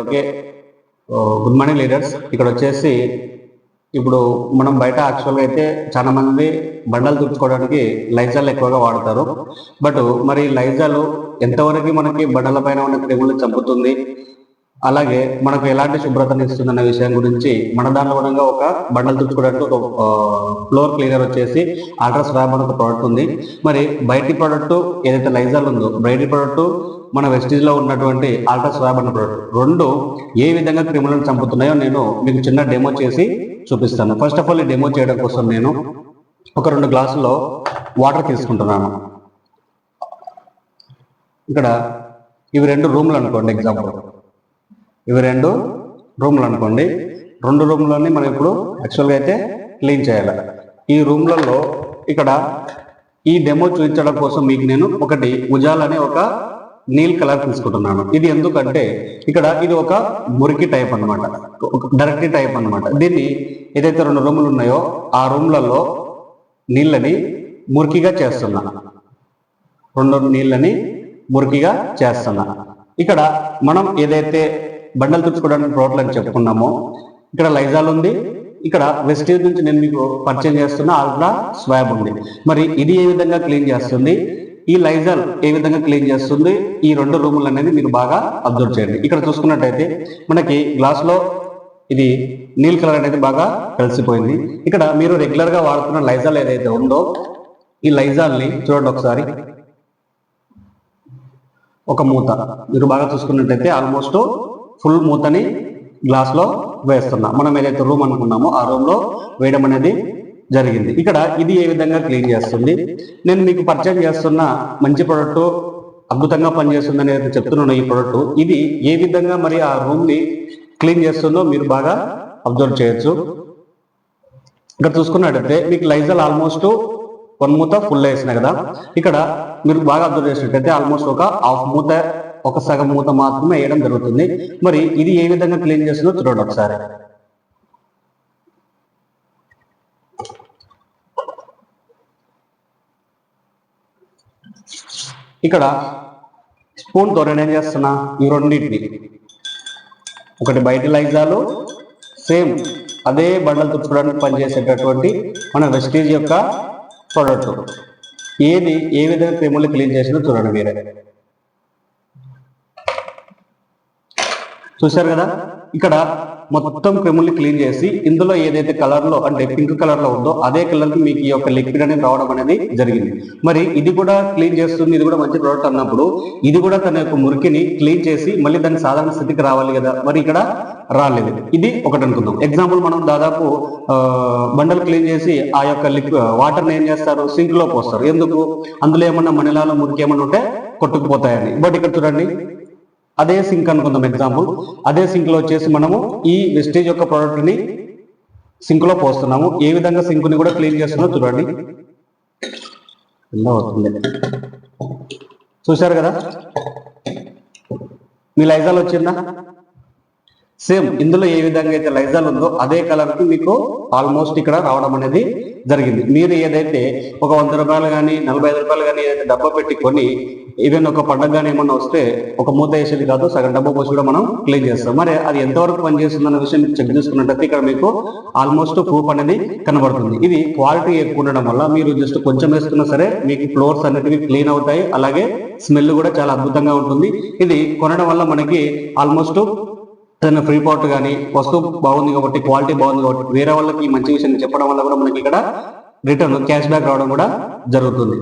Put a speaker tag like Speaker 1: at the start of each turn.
Speaker 1: Okay. Good morning leaders. ఇక్కడ వచ్చేసి ఇప్పుడు మనం బయట యాక్చువల్గా అయితే చాలా మంది బండలు తుడుచుకోవడానికి లైజాల్ ఎక్కువగా వాడతారు. బట్ మరి లైజాల్ ఎంతవరకు మనకి బండల పైన ఉన్న క్రిములు చంపుతుంది, అలాగే మనకు ఎలాంటి శుభ్రతను ఇస్తుంది అన్న విషయం గురించి మన దాంట్లో కూడా ఒక బండలు తుడుచుకోవడానికి ఒక ఫ్లోర్ క్లీనర్ వచ్చేసి అల్ట్రా స్వాబ్ అని ఒక ప్రోడక్ట్ ఉంది. మరి బయటి ప్రోడక్ట్ ఏదైతే లైజాల్ ఉందో బయటి ప్రోడక్ట్ మన వెస్టీజ్ లో ఉన్నటువంటి అల్ట్రా స్వాబ్ అనే ప్రోడక్ట్ రెండు ఏ విధంగా క్రిములను చంపుతున్నాయో నేను మీకు చిన్న డెమో చేసి చూపిస్తాను. ఫస్ట్ ఆఫ్ ఆల్ ఈ డెమో చేయడం కోసం నేను ఒక 2 గ్లాసుల్లో వాటర్ తీసుకుంటున్నాను. ఇక్కడ ఇవి 2 రూమ్లు అనుకోండి. ఎగ్జాంపుల్ ఇవి 2 రూమ్లు అనుకోండి. 2 రూమ్లని మనం ఇప్పుడు యాక్చువల్గా అయితే క్లీన్ చేయాలి. ఈ రూమ్లలో ఇక్కడ ఈ డెమో చూపించడం కోసం మీకు నేను ఒకటి ఉజాల్ అనే ఒక నీల్ కలర్ తీసుకుంటున్నాను. ఇది ఎందుకంటే ఇక్కడ ఇది ఒక మురికి టైప్ అనమాట, డైరెక్ట్ టైప్ అనమాట. దీన్ని ఏదైతే 2 రూములు ఉన్నాయో ఆ రూమ్లలో నీళ్ళని మురికిగా చేస్తున్నా. 2 నీళ్ళని మురికిగా చేస్తున్నా. ఇక్కడ మనం ఏదైతే బండలు తుడుచుకోవడానికి ప్రోడక్ట్ అని చెప్పుకున్నామో ఇక్కడ లైజాల్ ఉంది, ఇక్కడ వెస్టీజ్ నుంచి నేను మీకు పర్చేజ్ చేస్తున్న అల్ట్రా స్వాబ్ ఉంది. మరి ఇది ఏ విధంగా క్లీన్ చేస్తుంది, ఈ లైజాల్ ఏ విధంగా క్లీన్ చేస్తుంది, ఈ 2 రూములు అనేది మీరు బాగా అబ్జర్వ్ చేయండి. ఇక్కడ చూసుకున్నట్టయితే మనకి గ్లాస్ లో ఇది నీల్ కలర్ అనేది బాగా కలిసిపోయింది. ఇక్కడ మీరు రెగ్యులర్ గా వాడుతున్న లైజాల్ ఏదైతే ఉందో ఈ లైజాల్ ని చూడండి ఒకసారి. ఒక మూత మీరు బాగా చూసుకున్నట్టయితే ఆల్మోస్ట్ ఫుల్ మూతని గ్లాస్ లో వేస్తున్నా. మనం ఏదైతే రూమ్ అనుకున్నామో ఆ రూమ్ లో వేయడం అనేది జరిగింది. ఇక్కడ ఇది ఏ విధంగా క్లీన్ చేస్తుంది, నేను మీకు పర్చేజ్ చేస్తున్న మంచి ప్రోడక్ట్ అద్భుతంగా పనిచేస్తుంది అనేది చెప్తున్నాను. ఈ ప్రోడక్ట్ ఇది ఏ విధంగా మరి ఆ రూమ్ ని క్లీన్ చేస్తుందో మీరు బాగా అబ్జర్వ్ చేయొచ్చు. ఇక్కడ చూసుకున్నట్టయితే మీకు లైజాల్ ఆల్మోస్ట్ 1 మూత ఫుల్ వేసిన కదా. ఇక్కడ మీరు బాగా అబ్జర్వ్ చేసినట్టయితే ఆల్మోస్ట్ ఒక హాఫ్ మూత, ఒక సగం మూత మాత్రమే వేయడం జరుగుతుంది. మరి ఇది ఏ విధంగా క్లీన్ చేస్తుందో చూడండి ఒకసారి. ఇక్కడ స్పూన్ తో నేను ఏం చేస్తున్నా, ఈ రెండింటిని ఒకటి బయట లైజాలు సేమ్ అదే బండలు తుడుచుకోవడానికి పనిచేసేటటువంటి మన వెస్టీజ్ యొక్క ప్రోడక్ట్ ఏది ఏ విధంగా క్రిములు క్లీన్ చేసిందో చూడండి. మీరే చూశారు కదా. ఇక్కడ మొత్తం క్రిముల్ని క్లీన్ చేసి ఇందులో ఏదైతే కలర్ లో అంటే పింక్ కలర్ లో ఉందో అదే కలర్ కి మీకు ఈ యొక్క లిక్విడ్ అనేది రావడం అనేది జరిగింది. మరి ఇది కూడా క్లీన్ చేస్తుంది, ఇది కూడా మంచి ప్రోడక్ట్ అన్నప్పుడు ఇది కూడా తన యొక్క మురికిని క్లీన్ చేసి మళ్ళీ దాని సాధారణ స్థితికి రావాలి కదా. మరి ఇక్కడ రాలేదు. ఇది ఒకటి అనుకుందాం. ఎగ్జాంపుల్ మనం దాదాపు బండలు క్లీన్ చేసి ఆ యొక్క వాటర్ ని ఏం చేస్తారు, సింక్ లో పోస్తారు. ఎందుకు, అందులో ఏమన్నా మణిలాలు మురికి ఏమన్నా ఉంటే కొట్టుకుపోతాయని. బట్ ఇక్కడ చూడండి అదే సింక్ అనుకుందాం. ఎగ్జాంపుల్ అదే సింక్ లో వచ్చేసి మనము ఈ వెస్టేజ్ యొక్క ప్రోడక్ట్ ని సింక్ లో పోస్తున్నాము. ఏ విధంగా సింక్ ని కూడా క్లీన్ చేస్తున్నామో చూడండి. అవుతుంది, చూశారు కదా. మీ లైజాల్ వచ్చిందా, సేమ్ ఇందులో ఏ విధంగా అయితే లైజాల్ ఉందో అదే కలర్ కి మీకు ఆల్మోస్ట్ ఇక్కడ రావడం అనేది జరిగింది. మీరు ఏదైతే ఒక 100 రూపాయలు కానీ 45 రూపాయలు కానీ ఏదైతే డబ్బా పెట్టి కొని ఈవెన్ ఒక పండుగ కానీ ఏమన్నా వస్తే ఒక మూత వేసేది కాదు, సగం డబ్బా పోసి కూడా మనం క్లీన్ చేస్తాం. మరి అది ఎంతవరకు పనిచేస్తుంది అన్న విషయం చెక్ చేసుకున్నట్టయితే ఇక్కడ మీకు ఆల్మోస్ట్ ప్రూఫ్ అనేది కనబడుతుంది. ఇది క్వాలిటీ ఎక్కువ ఉండడం వల్ల మీరు జస్ట్ కొంచెం వేసుకున్నా సరే మీకు ఫ్లోర్స్ అనేటివి క్లీన్ అవుతాయి, అలాగే స్మెల్ కూడా చాలా అద్భుతంగా ఉంటుంది. ఇది కొనడం వల్ల మనకి ఆల్మోస్ట్ ఏదైనా ఫ్రీ పాట్ కానీ వస్తువు బాగుంది కాబట్టి, క్వాలిటీ బాగుంది కాబట్టి వేరే వాళ్ళకి మంచి విషయం చెప్పడం వల్ల కూడా మనకి ఇక్కడ రిటర్న్ క్యాష్ బ్యాక్ రావడం కూడా జరుగుతుంది.